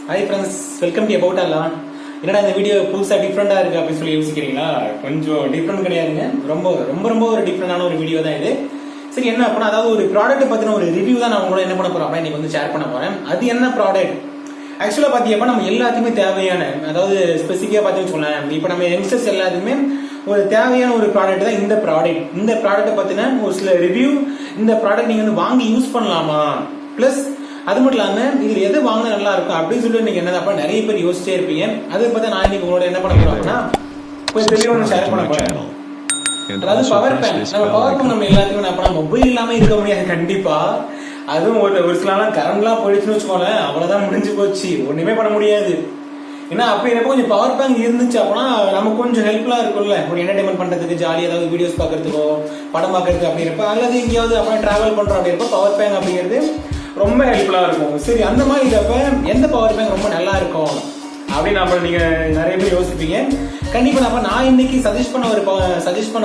Hi friends, welcome to about அல்லாம். என்னடா இந்த வீடியோ புதுசாக டிஃப்ரெண்டாக இருக்குது அப்படின்னு சொல்லி யோசிக்கிறீங்களா? கொஞ்சம் டிஃப்ரெண்ட் கிடையாதுங்க, ரொம்ப ரொம்ப ரொம்ப ஒரு டிஃப்ரெண்டான ஒரு வீடியோ தான் இது. சரி, என்ன அப்படின்னா, அதாவது ஒரு ப்ராடக்ட் பற்றின ஒரு ரிவ்யூ தான் நான் உங்களோட என்ன பண்ண போகிறோம் அப்படின்னா இன்னைக்கு ஷேர் பண்ண போகிறேன். அது என்ன ப்ராடக்ட் ஆக்சுவலாக பார்த்தீங்கன்னா நம்ம எல்லாத்துக்குமே தேவையான, அதாவது ஸ்பெசிஃபிக்காக பார்த்தீங்கன்னு சொன்னேன், இப்போ நம்ம யங்ஸ்டர்ஸ் எல்லாத்துக்குமே ஒரு தேவையான ஒரு ப்ராடக்ட் தான் இந்த ப்ராடக்ட். இந்த ப்ராடக்ட்டை பற்றின ஒரு சில ரிவ்யூ, இந்த ப்ராடக்ட் நீங்கள் வந்து வாங்கி யூஸ் பண்ணலாமா, ப்ளஸ் அது மட்டும் இல்லாமல் இதில் எது வாங்கினா நல்லா இருக்கும் அப்படின்னு சொல்லிட்டு நீங்கள் என்ன நிறைய பேர் யோசிச்சே இருப்பீங்க. அதை பற்றி நான் இன்னைக்கு உங்களோட என்ன பண்ண போகிறோம்னா கொஞ்சம் தெளிவாக ஷேர் பண்ண போகிறேன். அதாவது பவர் பேங்க். நம்ம பவர் பேங்க் நம்ம எல்லாத்துக்கும் என்ன மொபைல் இல்லாமல் இருக்க முடியாது கண்டிப்பா. அதுவும் ஒரு சிலலாம் கரண்ட்லாம் போயிடுச்சுன்னு வச்சுக்கோங்களேன், அவ்வளோதான், முடிஞ்சு போச்சு, ஒன்றுமே பண்ண முடியாது. ஏன்னா அப்படி இருப்போ கொஞ்சம் பவர் பேங்க் இருந்துச்சு அப்படின்னா நமக்கு கொஞ்சம் ஹெல்ப்ஃபுல்லாக இருக்கும்ல, ஒரு என்டர்டைன்மெண்ட் பண்ணுறதுக்கு, ஜாலியாக ஏதாவது வீடியோஸ் பார்க்கறதுக்கோ படம் பார்க்கறதுக்கு அப்படி இருப்போம், அல்லது எங்கேயாவது அப்புறம் ட்ராவல் பண்ணுறோம் அப்படி இருப்போம், பவர் பேங்க் அப்படிங்கிறது ரொம்ப ஹெல்ப்ஃபுல்லாக இருக்கும். சரி, அந்த மாதிரி இருக்கப்ப எந்த பவர் பேங்க் ரொம்ப நல்லா இருக்கும் அப்படின்னு அப்போ நீங்கள் நிறைய பேர் யோசிப்பீங்க. கண்டிப்பாக நான் இன்னைக்கு சஜஸ்ட் பண்ண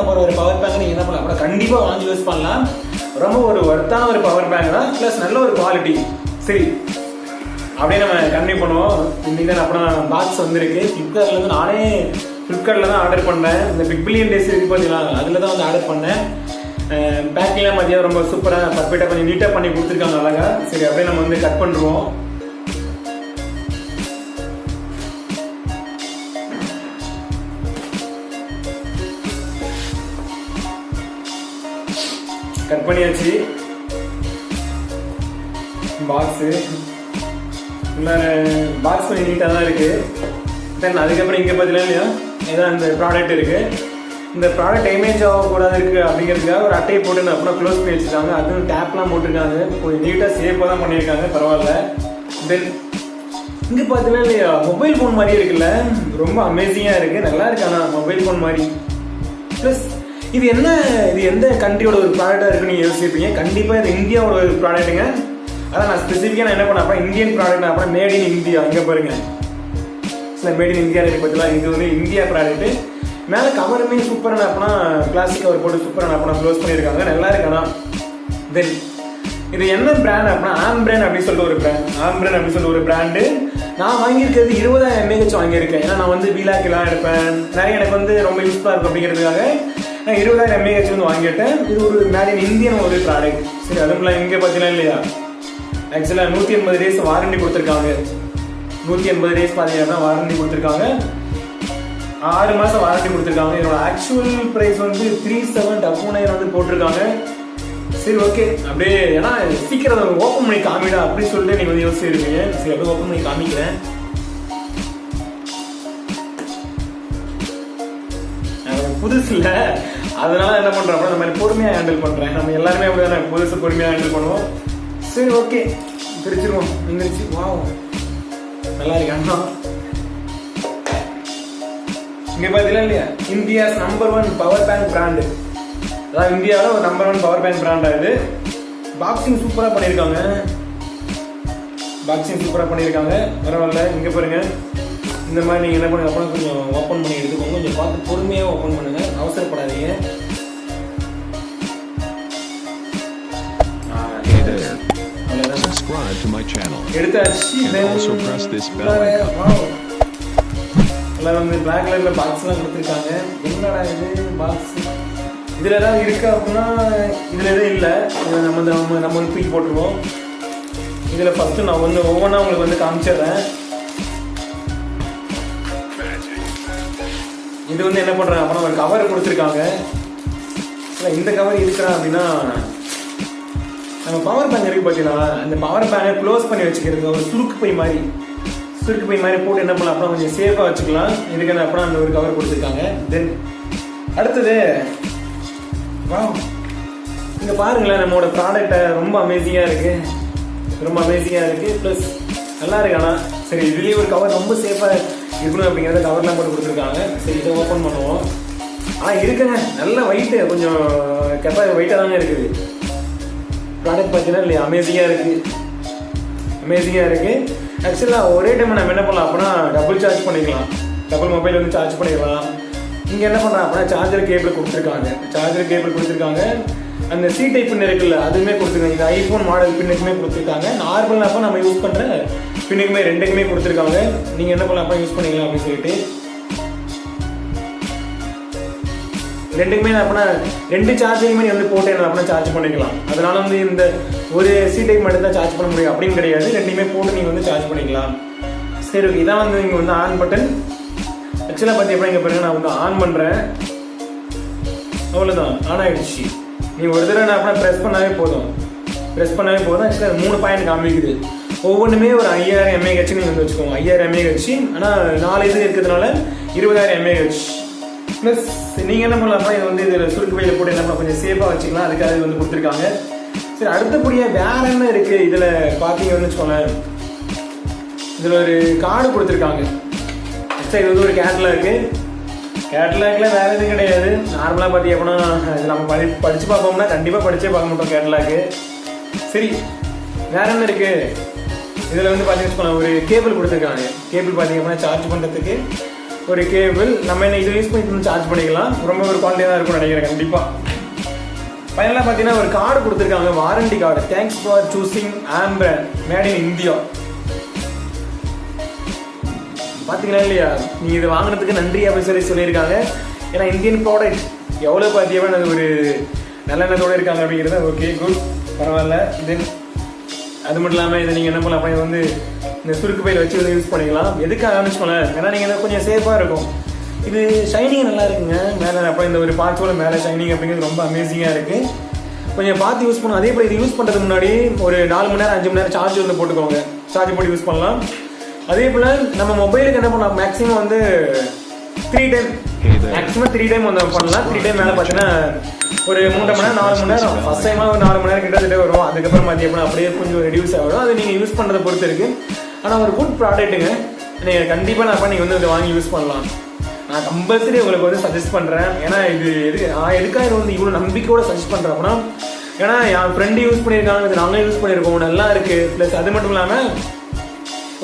போகிற ஒரு பவர் பேங்க் நீங்கள் என்ன பண்ணலாம் அப்புறம் கண்டிப்பாக வாங்கி யூஸ் பண்ணலாம். ரொம்ப ஒரு ஒர்த்தான ஒரு பவர் பேங்க் தான், ப்ளஸ் நல்ல ஒரு குவாலிட்டி. சரி, அப்படியே நம்ம கண்டினியூ பண்ணுவோம். இன்னைக்கு தான் அப்புறம் பாக்ஸ் வந்துருக்கு ஃப்ளிப்கார்ட்லேருந்து. நானே ஃப்ளிப்கார்ட்டில் தான் ஆர்டர் பண்ணேன். இந்த பிக் பில்லியன் டேஸ் இருக்கு பார்த்தீங்களா, அதில் தான் வந்து ஆர்டர் பண்ணேன். பேக்கிங்லாம் மதியம் ரொம்ப சூப்பராக பர்ஃபெக்டாக கொஞ்சம் நீட்டாக பண்ணி கொடுத்துருக்காங்க அழகா. சரி, அப்படியே நம்ம வந்து கட் பண்ணுவோம். கட் பண்ணியாச்சு. பாக்ஸு பாக்ஸ் கொஞ்சம் நீட்டாக தான் இருக்குது. தென் அதுக்கப்புறம் இங்கே பார்த்தீங்கன்னா இல்லையா ஏதோ இந்த ப்ராடக்ட் இருக்குது. இந்த ப்ராடக்ட் டேமேஜ் ஆகக்கூடாது இருக்குது அப்படிங்கிறதுக்காக ஒரு அட்டையை போட்டு அப்புறம் க்ளோஸ் பண்ணி வச்சுருக்காங்க. அதுவும் டேப்லாம் போட்டிருக்காங்க, கொஞ்சம் நீட்டாக சேஃபாக தான் பண்ணியிருக்காங்க, பரவாயில்ல. தென் இங்கே பார்த்தீங்கன்னா இல்லையா மொபைல் ஃபோன் மாதிரியே இருக்குல்ல, ரொம்ப அமேசிங்காக இருக்குது, நல்லா இருக்கு. ஆனால் மொபைல் ஃபோன் மாதிரி ப்ளஸ் இது எந்த கண்ட்ரியோட ஒரு ப்ராடக்டாக இருக்குன்னு நீங்கள் யோசிப்பீங்க. கண்டிப்பாக இது இந்தியாவோட ஒரு ப்ராடக்ட்டுங்க. அதான் நான் ஸ்பெசிஃபிக்காக நான் என்ன பண்ணேன் அப்புறம் இந்தியன் ப்ராடக்ட், அப்புறம் மேட் இன் இந்தியா. இங்கே பாருங்க, சில மேட் இன் இந்தியா இருக்கு பார்த்தீங்களா, இது வந்து இந்தியா ப்ராடக்ட்டு. மேலே கவருமே சூப்பரான அப்படின்னா கிளாசிக் கவர் போட்டு சூப்பரான அப்படின்னா க்ளோஸ் பண்ணியிருக்காங்க, நல்லா இருக்கானா. தென் இது என்ன பிராண்ட் அப்படின்னா ஆம்ப்ரேன் அப்படின்னு சொல்லிட்டு ஒரு பிராண்ட். ஆம்ப்ரேன் அப்படின்னு சொல்லிட்டு ஒரு பிராண்டு. நான் வாங்கியிருக்கிறது 20,000 mAh வாங்கியிருக்கேன். ஏன்னா நான் வந்து வீலாக்கெல்லாம் எடுப்பேன், நிறைய எனக்கு வந்து ரொம்ப யூஸ்ஃபுல்லாக இருக்கும் அப்படிங்கிறதுக்காக நான் 20,000 mAh வந்து வாங்கிட்டேன். இது ஒரு மேட் இன் இந்தியன் ஒரு ப்ராடக்ட். சரி, அதுக்குள்ள இங்கே பார்த்தீங்கன்னா இல்லையா ஆக்சுவலாக 180 days வாரண்டி கொடுத்துருக்காங்க. 180 days பார்த்தீங்கன்னா வாரண்டி கொடுத்துருக்காங்க, 6 மாதம் வாரண்டி கொடுத்துருக்காங்க. என்னோட ஆக்சுவல் ப்ரைஸ் வந்து 3799 வந்து போட்டிருக்காங்க. சரி, ஓகே, அப்படியே ஏன்னா சீக்கிரம் அதை ஓப்பன் பண்ணி காமிடா அப்படின்னு சொல்லிட்டு நீங்கள் வந்து யோசிச்சிருக்கீங்க. சரி, அப்படியே ஓப்பன் பண்ணி காமிக்கிறேன். புதுசு இல்லை, அதனால என்ன பண்ணுறோம் அப்படின்னா இந்த மாதிரி பொறுமையாக ஹேண்டில் பண்ணுறேன். நம்ம எல்லாருமே அப்படியே புதுசு பொறுமையாக ஹேண்டில் பண்ணுவோம். சரி, ஓகே, பிரிச்சிருவோம். வந்துருச்சு, வாவ், நல்லா இருக்கு. அண்ணா இங்கே பார்த்தீங்களா இல்லையா India's number 1 power bank brand. அதாவது இந்தியாவில் ஒரு நம்பர் 1 பவர் பேங்க் பிராண்டாக இது. பாக்ஸிங் சூப்பராக பண்ணியிருக்காங்க, பரவாயில்ல. இங்கே பாருங்க, இந்த மாதிரி நீங்கள் என்ன பண்ணுங்க அப்புறம் கொஞ்சம் ஓப்பன் பண்ணி எடுத்துக்கோங்க, கொஞ்சம் பார்த்து பொறுமையாக ஓப்பன் பண்ணுங்க, அவசரப்படாதீங்க. Subscribe to my channel. எடுத்தாச்சு. Also press this bell icon. எல்லாம் வந்து பிளாக் கலர்ல பாக்ஸ்லாம் கொடுத்துருக்காங்க. என்னடா இது பாக்ஸ், இதில் ஏதாவது இருக்கா அப்படின்னா இதில் எதுவும் இல்லை. நம்ம வந்து தூக்கி போட்டுருவோம். இதில் ஃபஸ்ட்டு நான் வந்து ஒவ்வொன்றா உங்களுக்கு வந்து காமிச்சிடுறேன். இது வந்து என்ன பண்ணுறேன் அப்படின்னா ஒரு கவர் கொடுத்துருக்காங்க. இந்த கவர் இருக்கிறேன் அப்படின்னா நம்ம பவர் பேங்க் இருக்கு பார்த்தீங்கன்னா அந்த பவர் பேங்கை க்ளோஸ் பண்ணி வச்சுக்கிறது, ஒரு சுருக்கு பை மாதிரி போட்டு என்ன பண்ணலாம் அப்புறம் கொஞ்சம் சேஃபாக வச்சுக்கலாம். இதுக்கு அப்புறம் அந்த ஒரு கவர் கொடுத்துருக்காங்க. தென் அடுத்தது வா, இங்கே பாருங்களேன், நம்மளோட ப்ராடக்டை ரொம்ப அமேசிங்காக இருக்குது, ப்ளஸ் நல்லா இருக்கு. ஆனால் சரி, இதுலேயே ஒரு கவர் ரொம்ப சேஃபாக இருக்கணும் அப்படிங்கிறத கவர்லாம் போட்டு கொடுத்துருக்காங்க. சரி, இதை ஓப்பன் பண்ணுவோம். இருக்குங்க, நல்ல வெயிட்டு, கொஞ்சம் வெயிட்டாக தாங்க இருக்குது. ப்ராடக்ட் பார்த்தீங்கன்னா இல்லையா அமேசிங்காக இருக்குது. ஆக்சுவலாக ஒரே டைம் நம்ம என்ன பண்ணலாம் அப்படின்னா டபுள் சார்ஜ் பண்ணிக்கலாம், டபுள் மொபைல் வந்து சார்ஜ் பண்ணிக்கலாம். இங்கே என்ன பண்ணுறோம் அப்படின்னா சார்ஜர் கேபிள் கொடுத்துருக்காங்க. அந்த சி டைப் பின் இருக்குல்ல அதுவுமே கொடுத்துருக்காங்க. இது ஐஃபோன் மாடல் பின்னுக்குமே கொடுத்துருக்காங்க. நார்மல் அப்போ நம்ம யூஸ் பண்ணுற பின்னுக்குமே ரெண்டுக்குமே கொடுத்துருக்காங்க. நீங்கள் என்ன பண்ணலாம் அப்போ யூஸ் பண்ணிக்கலாம் அப்படின்னு சொல்லிட்டு ரெண்டுக்குமே அப்படின்னா 2 சார்ஜிங்குமே நீ வந்து போட்டு என்ன அப்படின்னா சார்ஜ் பண்ணிக்கலாம். அதனால வந்து இந்த ஒரு சி டைப் மட்டும் தான் சார்ஜ் பண்ண முடியும் அப்படின்னு கிடையாது. ரெண்டுமே போட்டு நீங்கள் வந்து சார்ஜ் பண்ணிக்கலாம். சரி ஓகே, இதான் வந்து நீங்கள் வந்து ஆன் பட்டன். ஆக்சுவலாக பார்த்தி எப்படி இங்கே பாருங்க, நான் வந்து ஆன் பண்ணுறேன். அவ்வளோதான், ஆன் ஆகிடுச்சு. நீங்கள் ஒரு தடவை நான் அப்படின்னா ப்ரெஸ் பண்ணாவே போதும். ஆக்சுவலாக 3 பாயிண்ட் காமிக்குது. ஒவ்வொன்றுமே ஒரு 5000 mAh நீங்கள் வந்து வச்சுக்கோங்க. 5000 mAh. ஆனால் 4 இது இருக்கிறதுனால 20000 mAh. ப்ளஸ் நீங்கள் என்ன பண்ணலாம்னா இது வந்து இதில் சுருக்கு பையில் போட்டு என்ன பண்ணலாம் கொஞ்சம் சேஃபாக வச்சுக்கலாம். அதுக்காக இது வந்து கொடுத்துருக்காங்க. சரி, அடுத்தபடியாக வேற என்ன இருக்குது இதில் பார்த்தீங்கன்னு வச்சுக்கோங்களேன். இதில் ஒரு கார்டு கொடுத்துருக்காங்க. ஆக்சுவலாக இது வந்து ஒரு கேட்லாகில் வேறு எதுவும் கிடையாது. நார்மலாக பார்த்தீங்க அப்படின்னா இது நம்ம படித்து பார்ப்போம்னா கண்டிப்பாக படித்தே பார்க்க மாட்டோம் கேட்லாக்கு. சரி, வேற என்ன இருக்குது இதில் வந்து பார்த்தீங்கன்னு வச்சுக்கோங்களேன், ஒரு கேபிள் கொடுத்துருக்காங்க. கேபிள் பார்த்தீங்க அப்படின்னா சார்ஜ் பண்ணுறதுக்கு ஒரு கேபிள். நம்ம என்ன இதை யூஸ் பண்ணி சார்ஜ் பண்ணிக்கலாம். ரொம்ப ஒரு குவாலிட்டியாக தான் இருக்கும்னு நினைக்கிறேன் கண்டிப்பாக. ஃபைனலாக பார்த்தீங்கன்னா ஒரு கார்டு கொடுத்துருக்காங்க, warranty card. Thanks for choosing Ambrane made in India. பார்த்தீங்களா இல்லையா, நீங்கள் இது வாங்கினதுக்கு நன்றி அப்படின்னு சொல்லியிருக்காங்க. ஏன்னா இந்தியன் ப்ராடக்ட் எவ்வளோ பார்த்தீங்கன்னா அது ஒரு நல்ல எண்ணத்தோடு இருக்காங்க அப்படிங்கிறத. ஓகே, குட், பரவாயில்ல. தென் அது மட்டும் இல்லாமல் இதை நீங்கள் என்ன பண்ணலாம் அப்போ வந்து இந்த சுருக்கு பையில் வச்சு வந்து யூஸ் பண்ணிக்கலாம். எதுக்காக ஆரம்பிச்சுக்கோங்களேன், ஏன்னா நீங்கள் கொஞ்சம் சேஃபாக இருக்கும். இது ஷைனிங் நல்லா இருக்குங்க மேலே. அப்போ இந்த ஒரு பார்ட்ஸோட மேலே ஷைனிங் அப்படிங்கிறது ரொம்ப அமேசிங்காக இருக்குது. கொஞ்சம் பார்த்து யூஸ் பண்ணணும். அதே போல் இது யூஸ் பண்ணுறதுக்கு முன்னாடி ஒரு 4 மணி நேரம் 5 மணி நேரம் சார்ஜ் வந்து போட்டுக்கோங்க. சார்ஜ் போட்டு யூஸ் பண்ணலாம். அதே போல் நம்ம மொபைலுக்கு என்ன பண்ணலாம், மேக்ஸிமம் வந்து 3 டைம் வந்து பண்ணலாம். 3 டைம் மேலே பார்த்தீங்கன்னா ஒரு 3 மணி நேரம் 4 மணி நேரம். ஃபர்ஸ்ட் டைமாக ஒரு 4 மணி நேரம் கிட்டத்தட்ட வரும். அதுக்கப்புறம் பார்த்தீங்கன்னா அப்படியே கொஞ்சம் ரெடியூஸ் ஆகும். அது நீங்கள் யூஸ் பண்ணுறதை பொறுத்து இருக்குது. ஆனால் ஒரு குட் ப்ராடக்ட்டுங்க. நீங்கள் கண்டிப்பாக நீங்கள் வந்து இதை வாங்கி யூஸ் பண்ணலாம். நான் கம்பல்சரி உங்களுக்கு வந்து சஜஸ்ட் பண்ணுறேன். ஏன்னா இது எதுக்காக இது வந்து இவ்வளோ நம்பிக்கையோட சஜஸ்ட் பண்ணுறேன் அப்படின்னா, ஏன்னா என் ஃப்ரெண்டு யூஸ் பண்ணியிருக்காங்க, இது நாங்களே யூஸ் பண்ணியிருக்கோம், நல்லா இருக்குது. ப்ளஸ் அது மட்டும் இல்லாமல்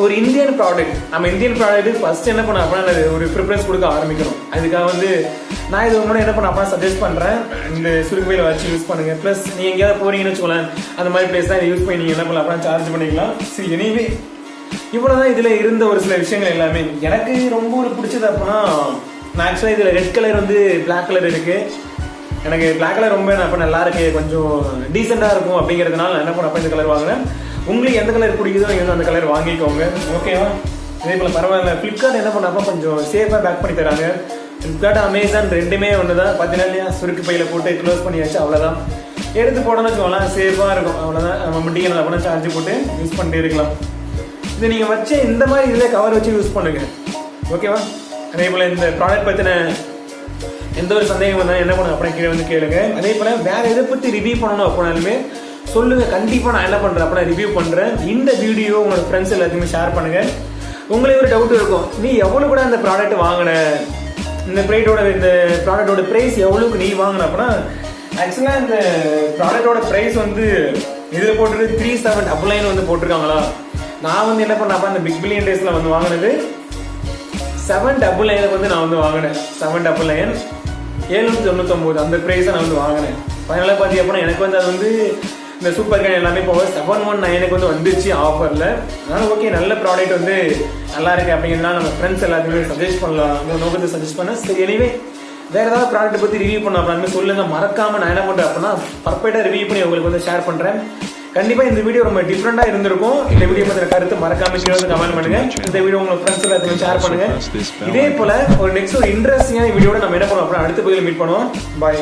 ஒரு இந்தியன் ப்ராடக்ட். நம்ம இந்தியன் ப்ராடக்ட் ஃபர்ஸ்ட் என்ன பண்ண அப்படின்னா ஒரு ப்ரிஃபரன்ஸ் கொடுக்க ஆரம்பிக்கணும். அதுக்காக வந்து நான் இது உங்களோட என்ன பண்ண அப்படின்னா சஜஸ்ட் பண்ணுறேன், இந்த சுருக்கு பையில் வச்சு யூஸ் பண்ணுங்க. ப்ளஸ் நீங்கள் எங்கேயாவது போறீங்கன்னு வச்சுக்கோங்களேன், அந்த மாதிரி பிளேஸ் தான் இதை யூஸ் பண்ணி நீங்கள் என்ன பண்ணலாம் அப்படின்னா சார்ஜ் பண்ணிக்கலாம். சரி, எனிவே இவ்வளோதான் இதில் இருந்த ஒரு சில விஷயங்கள் எல்லாமே. எனக்கு ரொம்ப ஒரு பிடிச்சது அப்படின்னா, நான் ஆக்சுவலாக இதில் ரெட் கலர் வந்து பிளாக் கலர் இருக்குது. எனக்கு பிளாக் கலர் ரொம்ப அப்போ நல்லா இருக்கு, கொஞ்சம் டீசெண்டாக இருக்கும் அப்படிங்கிறதுனால நான் என்ன பண்ண அப்போ இந்த கலர் வாங்கினேன். உங்களுக்கு எந்த கலர் பிடிக்குதோ நீங்கள் வந்து அந்த கலர் வாங்கிக்கோங்க. ஓகேவா? இதே போல் பரவாயில்ல. ஃப்ளிப்கார்ட் என்ன பண்ணப்போ கொஞ்சம் சேஃபாக பேக் பண்ணி தராங்க. ஃப்ளிப்கார்ட் அமேசான் ரெண்டுமே ஒன்று தான். பார்த்தீங்கன்னா இல்லையா, சுருக்கு பையில் போட்டு க்ளோஸ் பண்ணியாச்சு, அவ்வளோதான். எடுத்து போடணும்னு வச்சுக்கோங்களேன், சேஃபாக இருக்கும், அவ்வளோதான். நம்ம முடிக்கணும் அப்படின்னா சார்ஜ் போட்டு யூஸ் பண்ணிட்டே இருக்கலாம். இது நீங்கள் வச்சு இந்த மாதிரி இதில் கவர் வச்சு யூஸ் பண்ணுங்க. ஓகேவா? அதே போல் இந்த ப்ராடக்ட் பற்றின எந்த ஒரு சந்தேகம் வந்தாலும் என்ன பண்ணுங்க அப்படின்னா கீழே வந்து கேளுங்க. அதே போல் வேறு எதை பற்றி ரிவ்யூ பண்ணணும் அப்படின்னாலுமே சொல்லுங்கள். கண்டிப்பாக நான் என்ன பண்ணுறேன் அப்படின்னா ரிவ்யூ பண்ணுறேன். இந்த வீடியோ உங்களோட ஃப்ரெண்ட்ஸ் எல்லாத்தையுமே ஷேர் பண்ணுங்கள். உங்களுக்கு ஒரு டவுட் இருக்கும், நீ எவ்வளோ கூட இந்த ப்ராடக்ட் வாங்கின, இந்த ப்ராடக்டோட ப்ரைஸ் எவ்வளோக்கு நீ வாங்கின அப்படின்னா, ஆக்சுவலாக இந்த ப்ராடக்டோட ப்ரைஸ் வந்து இதில் போட்டுட்டு 3799 வந்து போட்டிருக்காங்களா. நான் வந்து என்ன பண்ணப்ப இந்த பிக் பில்லியன் டேஸில் வந்து வாங்கினது 799 வந்து நான் வந்து வாங்கினேன். 799 799 அந்த ப்ரைஸை நான் வந்து வாங்கினேன். ஃபைனலாக பார்த்தி அப்படின்னா எனக்கு வந்து அது வந்து இந்த சூப்பர் கேன் எல்லாமே போக 719 வந்து வந்துச்சு ஆஃபரில். அதனால் ஓகே, நல்ல ப்ராடக்ட் வந்து நல்லா இருக்கு அப்படிங்கிறதுனால நம்ம ஃப்ரெண்ட்ஸ் எல்லாத்தையுமே சஜஸ்ட் பண்ணலாம். அந்த நோக்கத்தை சஜஸ்ட் பண்ணேன். சரி, எனிவே வேறு ஏதாவது ப்ராடக்ட்டை பற்றி ரிவ்யூ பண்ண அப்படின்னு சொல்லுங்கள். மறக்காமல் நான் என்ன பண்ணுறேன் அப்படின்னா பர்ஃபெக்டாக ரிவ்யூ பண்ணி உங்களுக்கு வந்து ஷேர் பண்ணுறேன். கண்டிப்பாக இந்த வீடியோ ரொம்ப டிஃப்ரெண்டாக இருந்திருக்கும். இந்த வீடியோ பற்றின கருத்து மறக்காம கீழே வந்து கமெண்ட் பண்ணுங்க. இந்த வீடியோ உங்கள் ஃப்ரெண்ட்ஸ் எல்லாத்தையும் ஷேர் பண்ணுங்க. இதே போல ஒரு நெக்ஸ்ட் ஒரு இன்ட்ரெஸ்டிங்கான வீடியோட நம்ம என்ன பண்ணுவோம் அப்படின்னா அடுத்த பகுதியில் மீட் பண்ணுவோம். பாய்.